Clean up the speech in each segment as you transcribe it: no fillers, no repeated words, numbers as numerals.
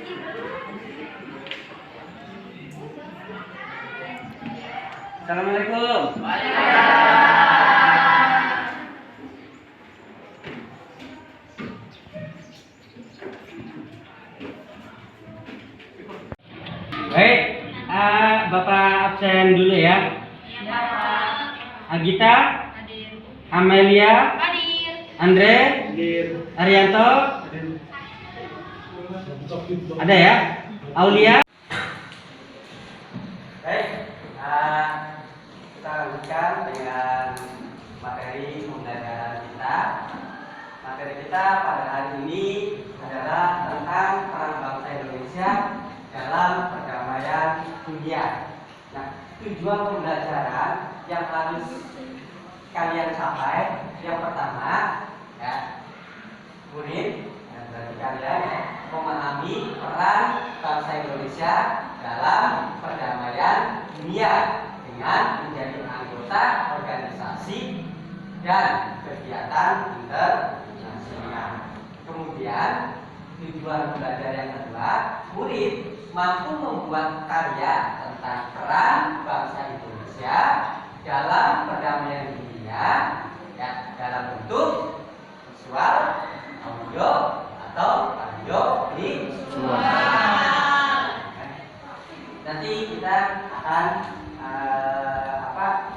Assalamualaikum. Baik, Bapak absen dulu ya. Agita, Amelia, Andre, Arianto, ada ya? Aulia. Baik, kita lanjutkan dengan materi pembelajaran kita. Materi kita pada hari ini adalah tentang peran bangsa Indonesia dalam perdamaian dunia. Nah, tujuan pembelajaran yang harus kalian capai yang pertama, ya, murid, berarti kalian memahami peran bangsa Indonesia dalam perdamaian dunia dengan menjadi anggota organisasi dan kegiatan internasional. Kemudian tujuan belajar yang kedua, murid mampu membuat karya tentang peran bangsa Indonesia dalam perdamaian dunia, ya, dalam bentuk visual, audio, atau visual. Nanti kita akan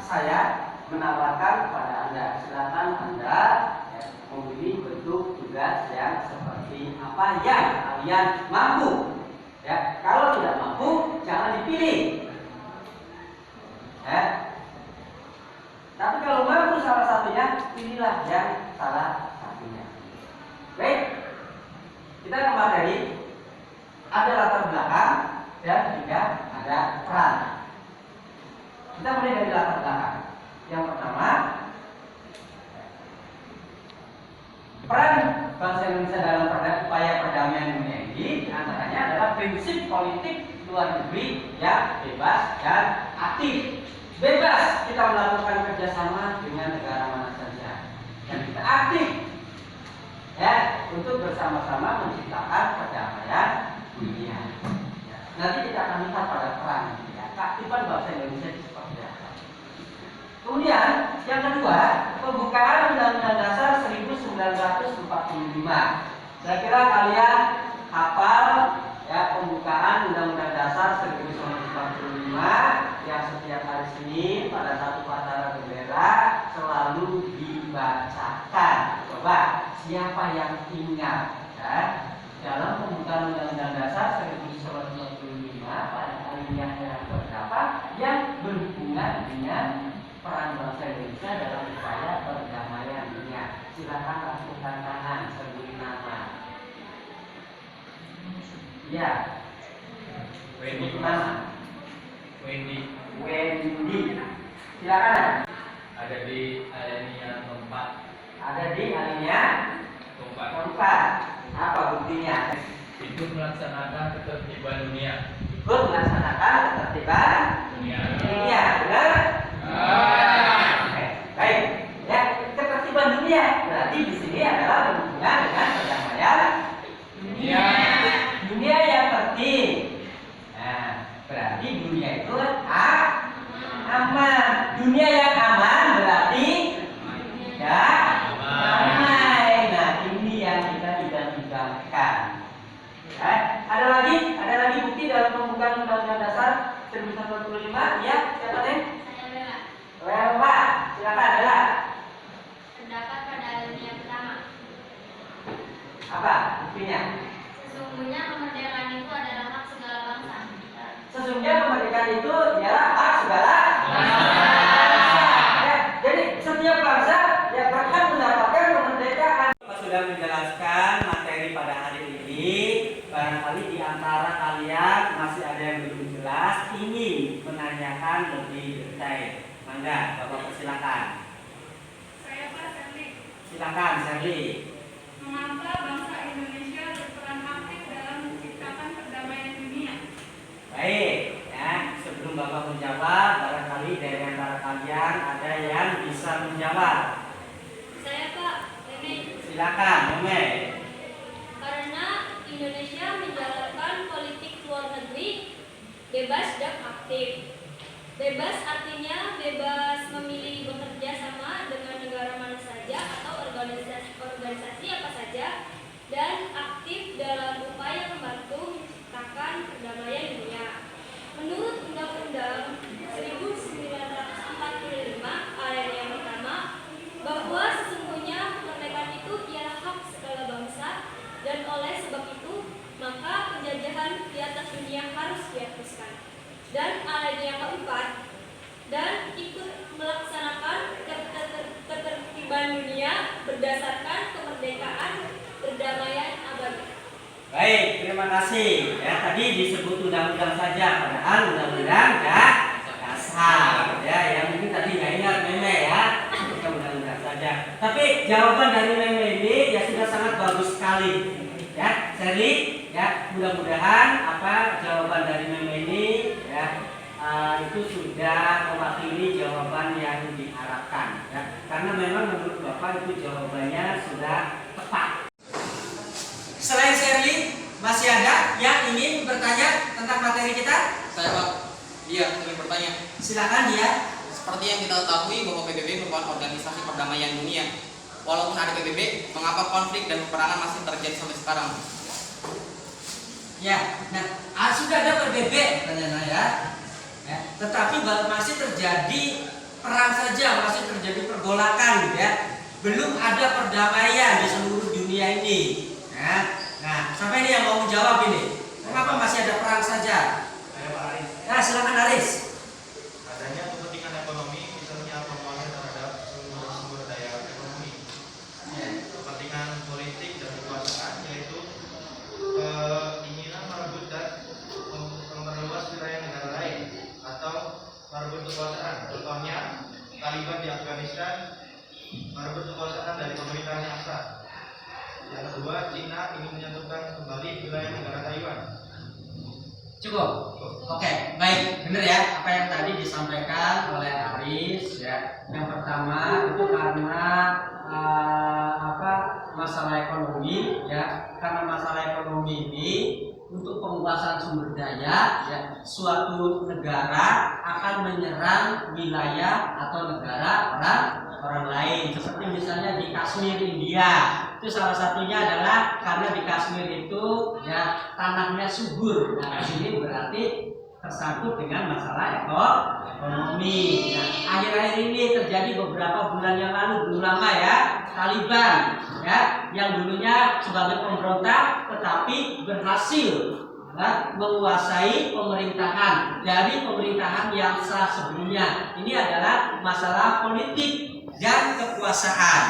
saya menawarkan kepada Anda, silakan Anda memilih bentuk tugas yang seperti apa yang kalian mampu. Ya, kalau tidak mampu jangan dipilih. Ya. Tapi kalau mampu salah satunya, pilihlah yang salah satunya. Baik, kita ke materi. Ada latar belakang dan juga ada peran. Kita mulai dari latar belakang. Yang pertama, peran bangsa Indonesia dalam upaya perdamaian dunia ini antaranya adalah prinsip politik luar negeri yang bebas dan aktif. Bebas kita melakukan kerjasama dengan negara mana saja, dan kita aktif, ya, untuk bersama-sama menciptakan perdamaian dunia. Ya, nanti kita akan lihat pada peran, ya, keaktifan bangsa Indonesia seperti apa. Kemudian yang kedua, pembukaan Undang-Undang Dasar 1945. Saya kira kalian hafal, ya, pembukaan Undang-Undang Dasar 1945 yang setiap hari Senin pada satu upacara bendera selalu dibacakan. Coba siapa yang ingat, ya, dalam pembukaan Undang-Undang Dasar 1945 pada alinea yang berapa yang berhubungan dengan peran bangsa Indonesia dalam upaya perdamaian dunia. Silakan langsungkan tangan sebelum nama. Ya. Wendy mana? Wendy. Silakan. Ada di alinea keempat. Ada di alinea keempat. Apa buktinya? Ikut melaksanakan ketertiban dunia. Ikut melaksanakan ketertiban dunia. Benar? Baik. Ya, ketertiban dunia berarti di sini adalah berhubungan dengan perdamaian dunia. Dunia yang tertib. Nah, berarti dunia itu aman. Dunia yang aman berarti ya damai. Nah, ini yang kita idam-idamkan. Ada lagi bukti dalam pembukaan Undang-Undang Dasar 1945. Ya, siapa nih? Lela, silakan Lela. Terdapat pada alinea pertama. Apa buktinya? Sesungguhnya kemerdekaan itu adalah hak segala bangsa. Sesungguhnya kemerdekaan itu ialah hak segala bangsa. Ya, jadi setiap bangsa yang berhak mendapatkan kemerdekaan. Bapak sudah menjelaskan materi pada hari ini. Barangkali di antara kalian masih ada yang belum jelas, ingin menanyakan lebih detail. Mangga, Bapak persilakan. Saya Pak Serli. Silakan, Serli. Mengapa bangsa Indonesia berperan aktif dalam menciptakan perdamaian dunia? Baik, ya. Sebelum Bapak menjawab, barangkali dari antara kalian ada yang bisa menjawab. Saya Pak, ini Silakan, Meme. karena Indonesia menjalankan Bebas dan aktif. Bebas artinya bebas memilih bekerja sama dengan negara mana saja atau organisasi apa saja, dan aktif dalam upaya membantu menciptakan perdamaian dunia. Menurut Undang-Undang 1945 ayat yang pertama, bahwa sesungguhnya kemerdekaan itu ialah hak segala bangsa, dan oleh sebab itu maka penjajahan di atas dunia harus dihapuskan. Dan ayat yang keempat, dan ikut melaksanakan ketertiban dunia berdasarkan kemerdekaan perdamaian abadi. Baik, terima kasih. Ya, tadi disebut undang-undang saja, padahal undang-undang dasar. Ya, yang ini tadi nggak ingat meme ya, kita undang-undang saja. Tapi jawaban dari meme ini ya sudah sangat bagus sekali. Ya, Sherly, ya mudah-mudahan apa jawaban dari meme ini ya itu sudah mewakili jawaban yang diharapkan. Ya, karena memang menurut Bapak itu jawabannya sudah tepat. Selain Sherly, masih ada yang ingin bertanya tentang materi kita? Saya Pak, iya ingin bertanya. Silakan dia. Seperti yang kita ketahui bahwa PBB merupakan organisasi perdamaian dunia. Walaupun ada PBB, mengapa konflik dan peperangan masih terjadi sampai sekarang? Ya, nah sudah ada PBB katanya ya. Tetapi masih terjadi perang saja, masih terjadi pergolakan gitu ya. Belum ada perdamaian di seluruh dunia ini. Nah, sampai ini yang mau menjawab ini. Mengapa masih ada perang saja? Saya Pak Aris. Nah, silakan Aris. Adanya kepentingan ekonomi, misalnya penguasaan terhadap sumber daya ekonomi. Kepentingan politik dan kekuasaan, yaitu keinginan merebut dan memperluas wilayah negara lain atau merebut kekuasaan. Contohnya Taliban di Afghanistan merebut kekuasaan dari pemerintahan yang sah. Yang kedua, Cina ingin menyatukan kembali wilayah negara Taiwan. Cukup. Oke, baik, benar ya apa yang tadi disampaikan oleh Aris ya. Yang pertama itu karena masalah ekonomi ya. Karena masalah ekonomi ini untuk penguasaan sumber daya ya, suatu negara akan menyerang wilayah atau negara orang lain, seperti misalnya di Kashmir India. Itu salah satunya adalah karena di Kashmir itu ya tanahnya subur. Nah, di sini berarti tersangkut dengan masalah ekonomi. Nah, akhir-akhir ini terjadi beberapa bulan yang lalu, belum lama ya, Taliban ya, yang dulunya sebagai pemberontak tetapi berhasil menguasai pemerintahan dari pemerintahan yang sah sebelumnya. Ini adalah masalah politik dan kekuasaan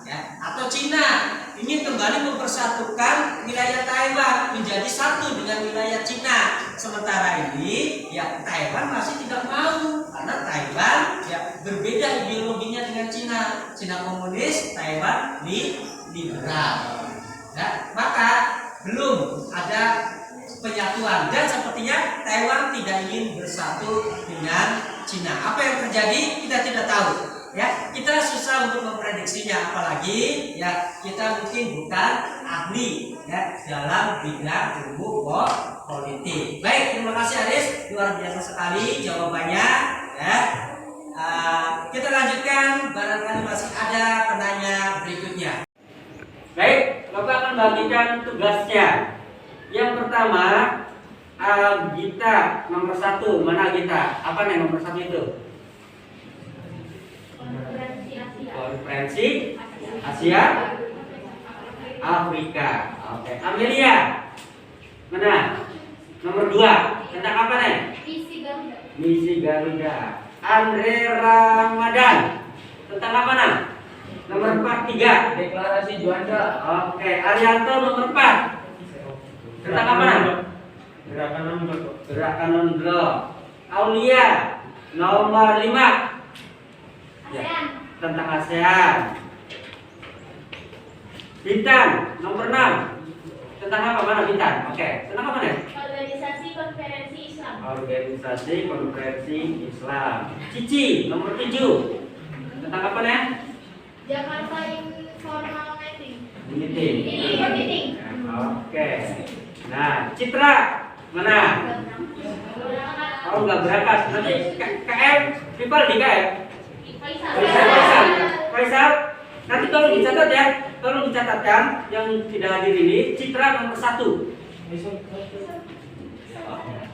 ya. Atau Cina ingin kembali mempersatukan wilayah Taiwan menjadi satu dengan wilayah Cina. Sementara ini ya Taiwan masih tidak mau karena Taiwan ya berbeda ideologinya dengan Cina. Cina komunis, Taiwan liberal. Ya, maka belum ada penyatuan dan sepertinya Taiwan tidak ingin bersatu dengan Cina. Apa yang terjadi kita tidak tahu. Ya, kita susah untuk memprediksinya, apalagi ya kita mungkin bukan ahli ya dalam bidang ilmu politik. Baik, terima kasih Aris, luar biasa sekali jawabannya ya. Kita lanjutkan, barangkali masih ada penanya berikutnya. Baik, Bapak akan bagikan tugasnya. Yang pertama, Gita nomor 1, mana Gita? Apa nih nomor 1 itu? Konferensi Asia Afrika. Oke. Amelia mana? Nomor 2 tentang apa nih? Misi Garuda. Andre Ramadan tentang apa nih? Nomor 3 Deklarasi Juanda. Oke. Arianto nomor 4 tentang apa nih? Gerakan non-blok. Aulia nomor 5 ya, tentang ASEAN. Bintang nomor 6 tentang apa? Mana Bintang? Oke, tentang apa nih? Organisasi Konferensi Islam. Organisasi Konferensi Islam. Cici nomor 7 tentang apa nih? Jakarta Informal Meeting. Meeting. Meeting. Oke. Nah, Citra Mana? Oh, nggak berangkat. Berarti KM rival di KM. Faisal. Nanti tolong dicatat ya. Tolong dicatatkan yang tidak hadir ini Citra nomor 1.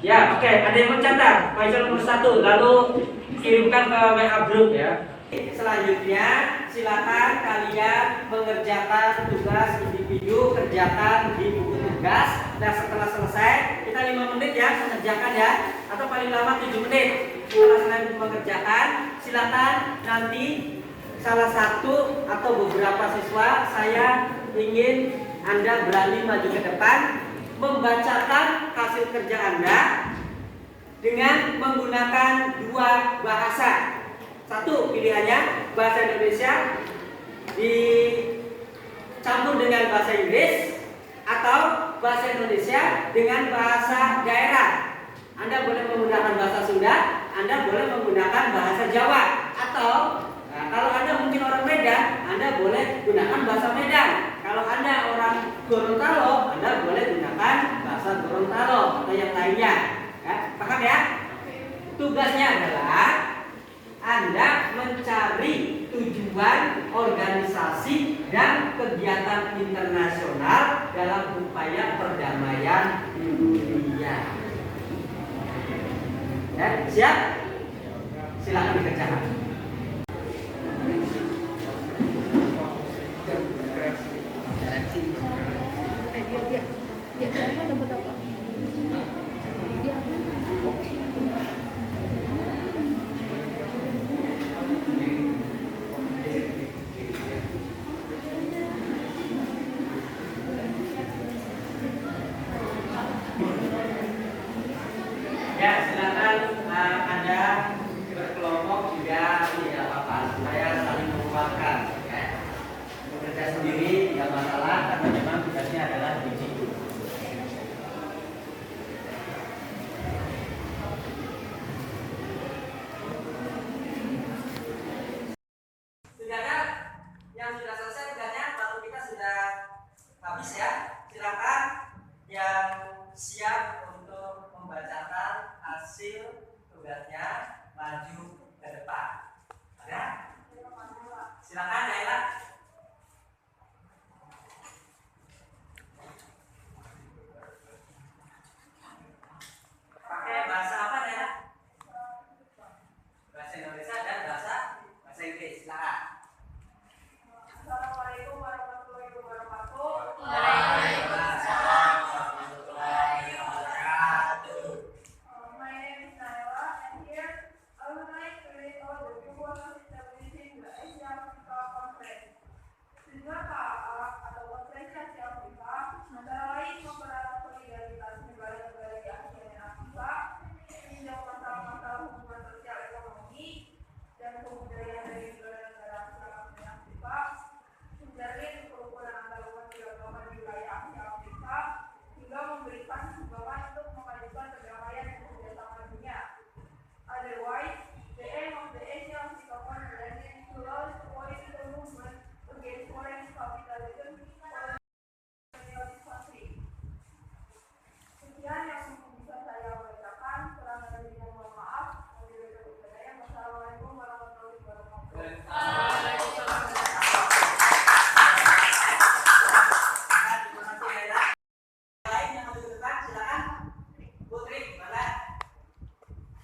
Ya, oke. Ada yang mencatat Faisal nomor 1. Lalu kirimkan ke WA group ya. Selanjutnya silakan kalian mengerjakan tugas individu, kerjakan di buku tugas. Nah, setelah selesai kita 5 menit ya mengerjakan ya, atau paling lama 7 menit. Setelah selesai mengerjakan, silakan nanti salah satu atau beberapa siswa saya ingin Anda berani maju ke depan membacakan hasil kerja Anda dengan menggunakan 2 bahasa. Satu pilihannya bahasa Indonesia dicampur dengan bahasa Inggris atau bahasa Indonesia dengan bahasa daerah. Anda boleh menggunakan bahasa Sunda, Anda boleh menggunakan bahasa Jawa, atau kalau Anda mungkin orang Medan, Anda boleh gunakan bahasa Medan. Kalau Anda orang Gorontalo, Anda boleh gunakan bahasa Gorontalo atau yang lainnya. Ya, paham ya? Tugasnya adalah Anda mencari tujuan organisasi dan kegiatan internasional dalam upaya perdamaian dunia. Ya, siap? Silakan dikerjakan. Ya, silakan Anda berkelompok juga tidak apa-apa supaya saling menguatkan. Ya. Bekerja sendiri tidak masalah karena memang tugasnya adalah individu. Sudahkah yang sudah selesai tugasnya? Waktu kita sudah habis ya. Silakan yang siap untuk membacakan hasil tugasnya maju ke depan. Ada? Silakan Naila. Pakai bahasa apa Naila? Bahasa Indonesia dan bahasa Inggris. Silakan. Assalamualaikum warahmatullahi wabarakatuh. Waalaikumsalam warahmatullahi wabarakatuh. My name is Naila, and here I would like to read all the proposals establishing the Asia Africa Conference. Tujuan KAA atau Konferensi Asia Afrika antara lain mempererat solidaritas negara-negara di Asia dan Afrika, meninjau masalah-masalah hubungan sosial ekonomi dan kebudayaan dari negara-negara Asia dan Afrika, menjalin kerukunan antar umat beragama di wilayah Asia Afrika, hingga memberikan sumbangan untuk memajukan perdamaian dan kerjasama dunia. Otherwise, the aim of the Asia Africa Conference is to launch a political movement against foreign capitalism for the country. Sekian yang bisa saya bacakan. Kurang lebihnya mohon maaf. Wassalamualaikum warahmatullahi wabarakatuh. Lain yang mau ditentukan silakan. Putri, mana?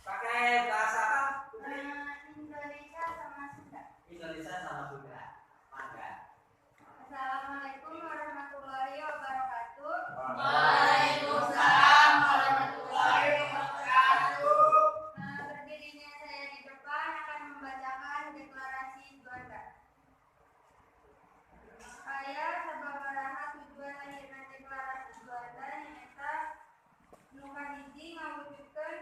Pakai bahasa apa? Putri? Indonesia sama Sunda. Indonesia sama Sunda. Mangga. Assalamualaikum warahmatullahi wabarakatuh. Waalaikumsalam warahmatullahi wabarakatuh. Berdirinya saya di depan akan membacakan deklarasi Juanda. Saya sababaraha tujuan lahirna deklarasi Juanda nyaeta nu kahiji ngawujudkeun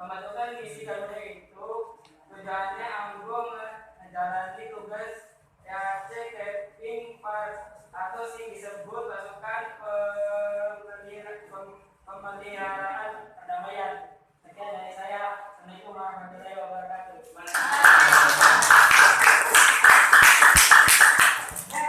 Pembentukan misi kabinet itu tujuannya anggo menjalani tugas RC Keping atau sing disebut pasukan pemeliharaan perdamaian. Sekian dari saya. Assalamualaikum warahmatullahi wabarakatuh.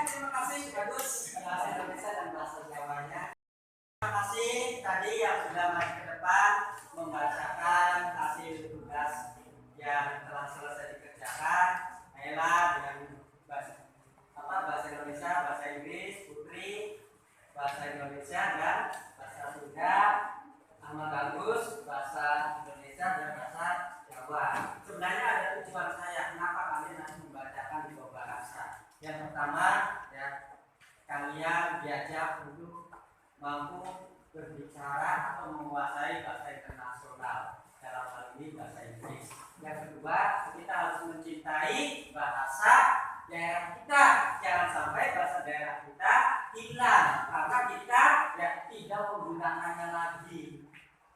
Terima kasih bagus bahasa Indonesia dan bahasa Jawanya. Terima kasih tadi yang sudah maju ke depan membacakan hasil tugas yang telah selesai dikerjakan. Ayolah dengan bahasa Indonesia, bahasa Inggris, Putri, bahasa Indonesia dan bahasa Sunda, Ahmad Bagus, bahasa Indonesia dan bahasa Jawa. Sebenarnya ada tujuan saya kenapa kalian harus membacakan dua bahasa. Yang pertama, ya, kalian diajak untuk mampu berbicara atau menguasai bahasa internasional, dalam hal ini bahasa Inggris. Yang kedua, kita harus mencintai bahasa daerah kita. Jangan sampai bahasa daerah kita hilang karena kita ya tidak menggunakannya lagi.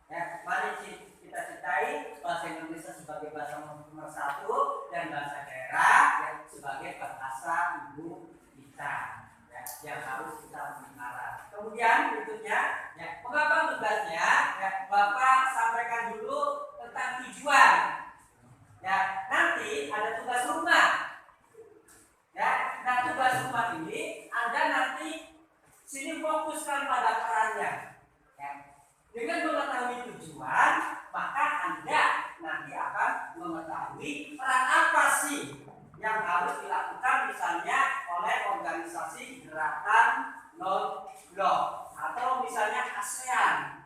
Ya, mari kita cintai bahasa Indonesia sebagai bahasa nomor satu dan bahasa daerah ya, sebagai bahasa ibu kita. Ya, yang harus kita pelihara. Kemudian berikutnya, ya, mengapa tugasnya? Ya, Bapak sampaikan dulu tentang tujuan. Ya, nanti ada tugas rumah. Ya, nah tugas rumah ini Anda nanti sini fokuskan pada perannya. Ya. Dengan mengetahui tujuan, maka Anda nanti akan mengetahui peran apa sih yang harus dilakukan misalnya oleh organisasi gerakan non-blok atau misalnya ASEAN.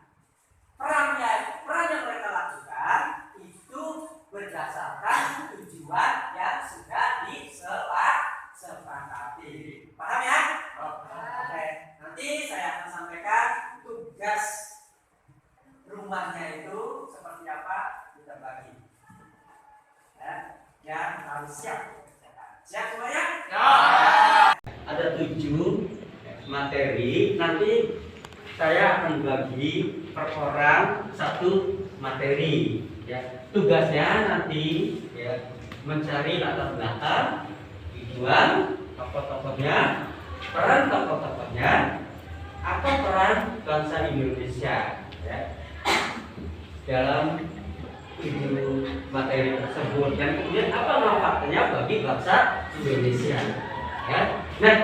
Peran yang mereka lakukan itu berdasarkan tujuan yang sudah disepakati. Paham ya? Oke. Nanti saya akan sampaikan tugas rumahnya itu seperti apa kita bagi. Ya, yang harus siap. Siap semuanya? Ya. Ada 7 materi. Nanti saya akan bagi per orang 1 materi. Ya, tugasnya nanti ya mencari latar belakang, tujuan, tokoh-tokohnya, peran tokoh-tokohnya, apa peran bangsa Indonesia ya, dalam 7 materi tersebut dan kemudian apa manfaatnya bagi bangsa Indonesia. Ya. Nah,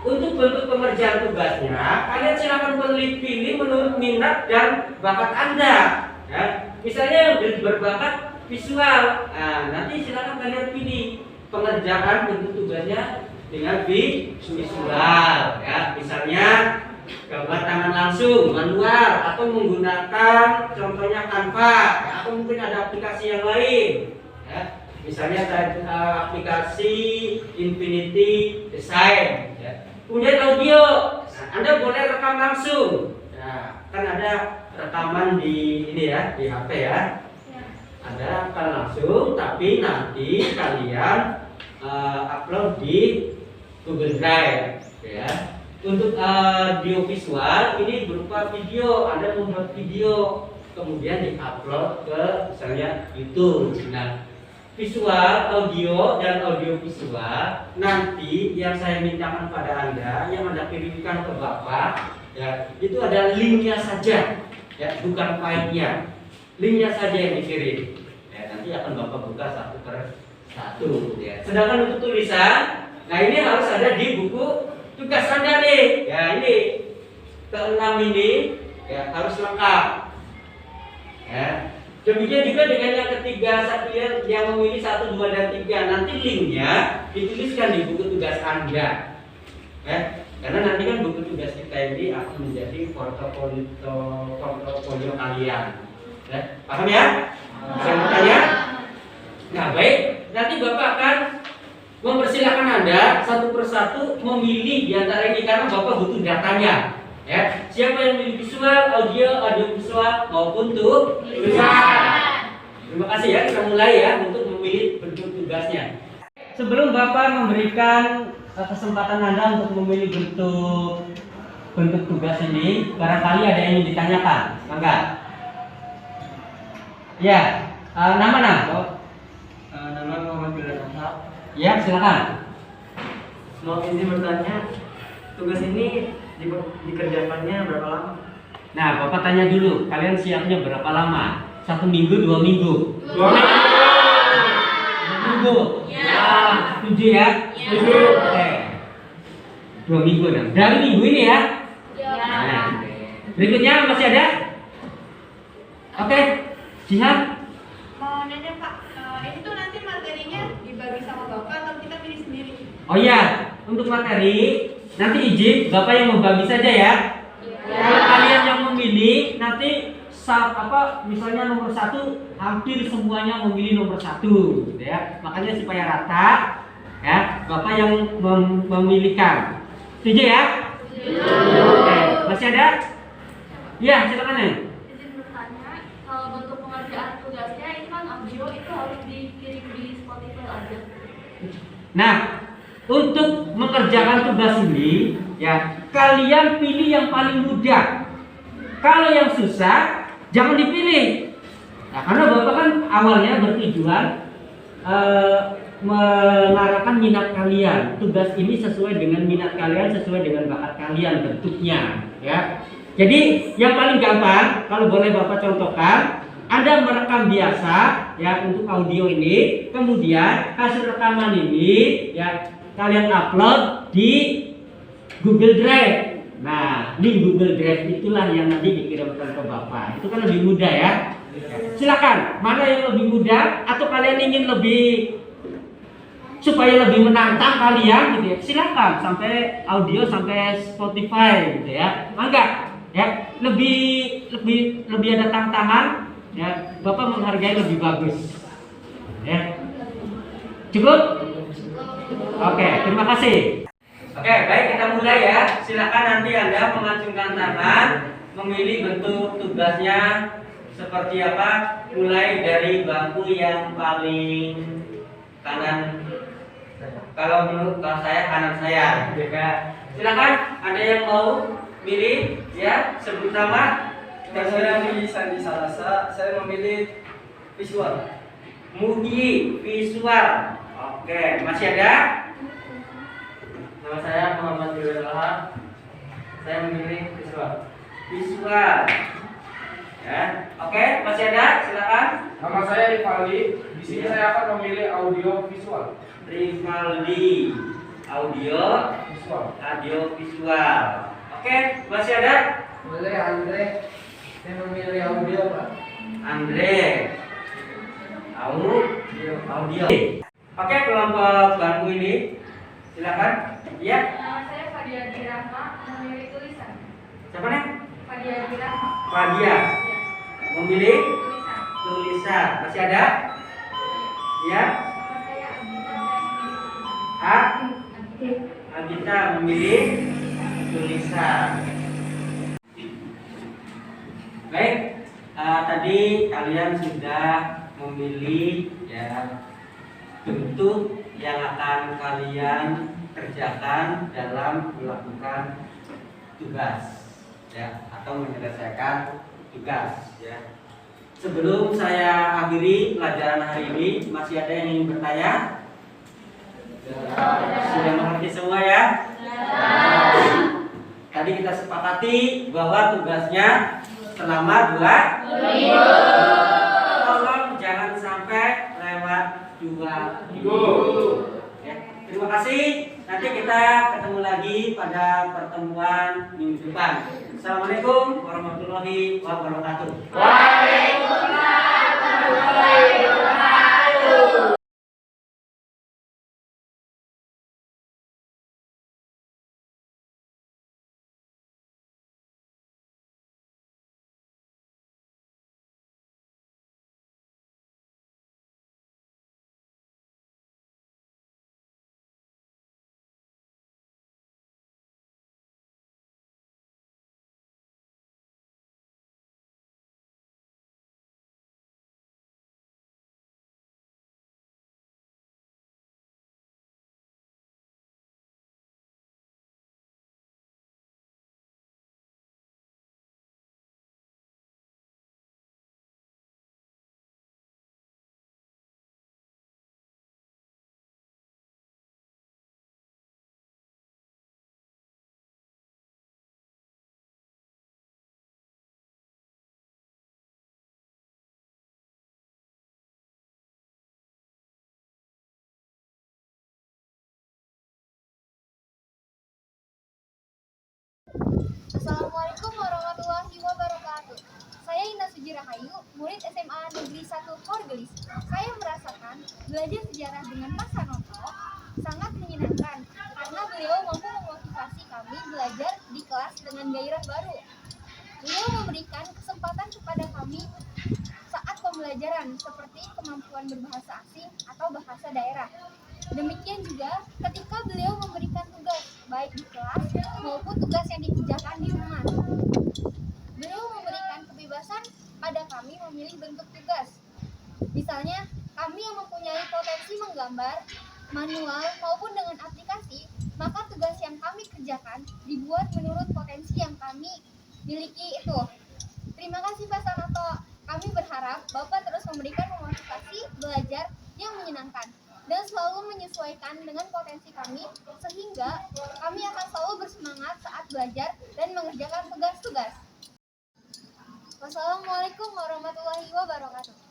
untuk bentuk pengerjaan tugasnya, kalian silakan pilih menurut minat dan bakat Anda. Ya. Misalnya yang berbakat visual, nah, nanti silakan kalian pilih pengerjaan bentuk tugasnya dengan visual. Ya. Misalnya gambar tangan langsung, manual, atau menggunakan contohnya Canva, ya, atau mungkin ada aplikasi yang lain. Ya. Misalnya aplikasi Infinity Design. Ya. Kemudian audio, nah, Anda boleh rekam langsung. Nah, kan ada rekaman di ini ya, di HP ya. Ada rekam langsung, tapi nanti kalian upload di Google Drive. Ya. Untuk audio visual ini berupa video, Anda membuat video kemudian diupload ke misalnya YouTube. Nah, visual, audio dan audio visual nanti yang saya mintakan pada Anda, yang Anda kirimkan ke Bapak ya, itu ada linknya saja ya, bukan filenya. Linknya saja yang dikirim. Ya, nanti akan Bapak buka 1 per 1 ya. Sedangkan untuk tulisan, nah ini harus ada di buku tugas Anda nih. Ya, ini ke-6 ini ya harus lengkap. Ya. Demikian juga dengan yang ketiga, yang memilih 1, 2, dan 3. Nanti linknya dituliskan di buku tugas Anda. Ya. Karena nanti kan buku tugas kita ini akan menjadi portofolio kalian. Ya. Paham ya? Saya bertanya? Nah, baik. Nanti Bapak akan mempersilahkan Anda 1 per 1 memilih di antara ini karena Bapak butuh datanya. Ya, siapa yang memilih visual, audio visual maupun tulisan. Terima kasih ya, kita mulai ya untuk memilih bentuk tugasnya. Sebelum Bapak memberikan kesempatan Anda untuk memilih bentuk tugas ini, barangkali ada yang ingin ditanyakan, enggak? Ya, nama. Nama Muhammad Bilal Ashab. Ya, silakan. Mau izin bertanya, tugas ini dikerjakannya berapa lama? Nah, Bapak tanya dulu, kalian siapnya berapa lama? 1 minggu, 2 minggu? 2 minggu. 2 minggu? Ya. Setuju ya? Setuju. Oke. 2 minggu nah. Dari minggu ini ya? Ya. Nah, berikutnya masih ada? Oke, Jihan. Mau nanya Pak, ini tuh nanti materinya dibagi sama Bapak atau kita pilih sendiri? Oh iya, untuk materi nanti izin Bapak yang membagi saja ya. Kalau kalian yang memilih nanti misalnya nomor 1 hampir semuanya memilih nomor 1 gitu ya. Makanya supaya rata ya, Bapak yang memilihkan. Setuju ya? Oke, masih ada? Iya, silakan ya. Izin bertanya, kalau bentuk pengerjaan tugasnya itu kan audio itu harus dikirim di Spotify aja. Nah, untuk mengerjakan tugas ini ya, kalian pilih yang paling mudah. Kalau yang susah jangan dipilih. Nah, karena Bapak kan awalnya bertujuan mengarahkan minat kalian. Tugas ini sesuai dengan minat kalian, sesuai dengan bakat kalian bentuknya ya. Jadi yang paling gampang kalau boleh Bapak contohkan, Anda merekam biasa ya untuk audio ini, kemudian hasil rekaman ini ya kalian upload di Google Drive. Nah, di Google Drive itulah yang nanti dikirimkan ke Bapak. Itu kan lebih mudah ya. Silakan, mana yang lebih mudah atau kalian ingin lebih supaya lebih menantang kalian gitu ya. Silakan sampai audio sampai Spotify gitu ya. Mangga ya, lebih ada tantangan ya. Bapak menghargai lebih bagus. Ya. Cukup? Oke, terima kasih. Oke, baik kita mulai ya. Silakan nanti Anda mengacungkan tangan, memilih bentuk tugasnya seperti apa, mulai dari bangku yang paling kanan. Kalau menurut saya kanan saya, juga. Silakan, ada yang mau milih ya, sebut nama. Saya memilih Sandi Salasa, saya memilih visual. Mugi visual. Oke, masih ada? Nama saya Muhammad Bilal Ashab, saya memilih visual. Visual. Ya, oke, masih ada? Silakan. Nama saya Rivaldi. Di sini saya akan memilih audio visual. Rivaldi, audio visual. Oke, masih ada? Boleh Andre. Saya memilih audio, Pak. Andre, audio. Oke, kelompok bangku ini, silakan. Ya, Nama saya Fadia Dirahma, memilih tulisan. siapa nih? Fadia Dirahma. Fadia, memilih Tulisan. tulisan. Masih ada? Ya, Nama saya Agita, memilih tulisan. Agita memilih tulisan. Baik, tadi kalian sudah memilih ya bentuk yang akan kalian kerjakan dalam melakukan tugas ya, atau menyelesaikan tugas ya. Sebelum saya akhiri pelajaran hari ini, masih ada yang ingin bertanya? Sudah mengerti semua ya? Tadi kita sepakati bahwa tugasnya selama 2 minggu. Tolong jangan sampai lewat 2 minggu. Ya, terima kasih. Nanti kita ketemu lagi pada pertemuan minggu depan. Assalamualaikum warahmatullahi wabarakatuh. Waalaikumsalam warahmatullahi wabarakatuh. memberikan kesempatan kepada kami saat pembelajaran seperti kemampuan berbahasa asing atau bahasa daerah. Demikian juga ketika beliau memberikan tugas baik di kelas maupun tugas yang dikerjakan di rumah. Beliau memberikan kebebasan pada kami memilih bentuk tugas. Misalnya, kami yang mempunyai potensi menggambar, manual maupun dengan aplikasi, maka tugas yang kami kerjakan dibuat menurut potensi yang kami miliki itu. Terima kasih Pak Sanoto. Kami berharap Bapak terus memberikan motivasi belajar yang menyenangkan dan selalu menyesuaikan dengan potensi kami sehingga kami akan selalu bersemangat saat belajar dan mengerjakan tugas-tugas. Wassalamualaikum warahmatullahi wabarakatuh.